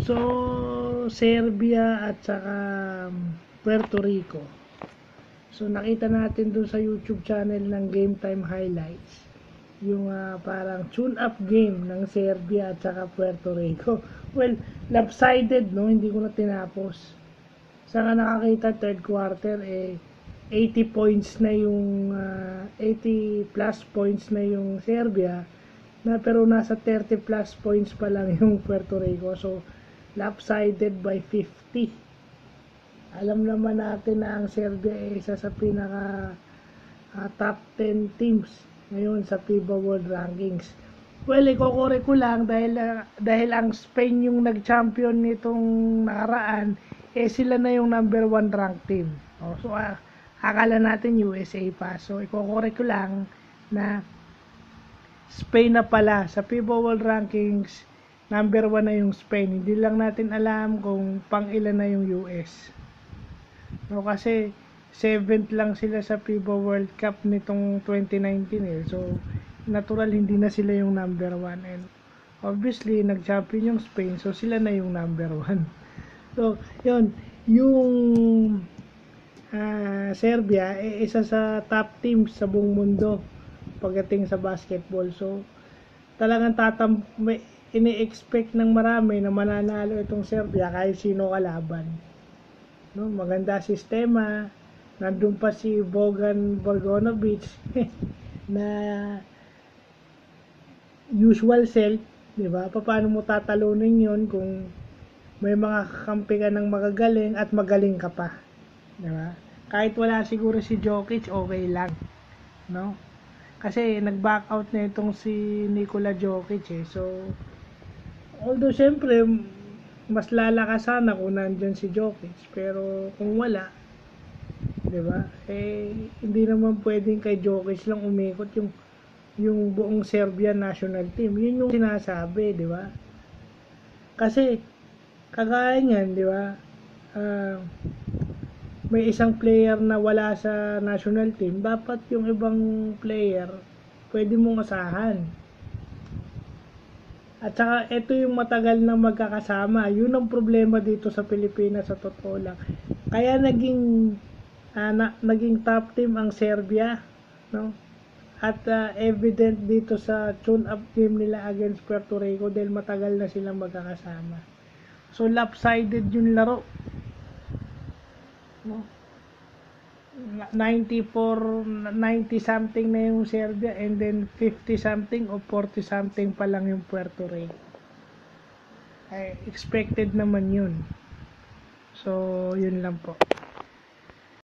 So, Serbia at saka Puerto Rico. So, nakita natin dun sa YouTube channel ng Game Time Highlights yung parang tune-up game ng Serbia at saka Puerto Rico. Well, lopsided, no? Hindi ko na tinapos. Saka nakakita third quarter, 80 points na yung 80 plus points na yung Serbia, na pero nasa 30 plus points pa lang yung Puerto Rico. So, lopsided by 50. Alam naman natin na ang Serbia ay isa sa pinaka top 10 teams ngayon sa FIBA World Rankings. Well, ikokore ko lang dahil ang Spain yung nag-champion nitong nakaraan, sila na yung number 1 ranked team. So, akala natin USA pa. So, ikokore ko lang na Spain na pala. Sa FIBA World Rankings, number 1 na yung Spain. Hindi lang natin alam kung pang ilan na yung US. No, kasi 7th lang sila sa FIBA World Cup nitong 2019 So, natural hindi na sila yung number 1. And obviously, nag-champion yung Spain. So, sila na yung number 1. So, yun. Yung Serbia, isa sa top teams sa buong mundo pagdating sa basketball. So, talagang ini-expect ng marami na mananalo itong Serbia kahit sino kalaban. No, maganda sistema. Nandun pa si Bojan Bogdanovic na usual self, di ba? Paano mo tatalunin 'yon kung may mga kakampi ka ng magagaling at magaling ka pa, di ba? Kahit wala siguro si Jokic, okay lang, no? Kasi nag-back out na itong si Nikola Jokic So, although syempre mas lalakas sana kung nandyan si Jokic, pero kung wala, di ba? Hindi naman pwedeng kay Jokic lang umikot yung buong Serbian national team. Yun yung sinasabi, di ba? Kasi kagaya niyan, di ba? May isang player na wala sa national team, dapat yung ibang player pwede mong asahan. At saka ito yung matagal na magkakasama. Yun ang problema dito sa Pilipinas sa totoo lang. Kaya naging top team ang Serbia, no? At evident dito sa tune-up game nila against Puerto Rico dahil matagal na silang magkakasama. So, lopsided yung laro. No? 90 something na yung Serbia and then 50 something o 40 something pa lang yung Puerto Rico. Expected naman yun. So, yun lang po.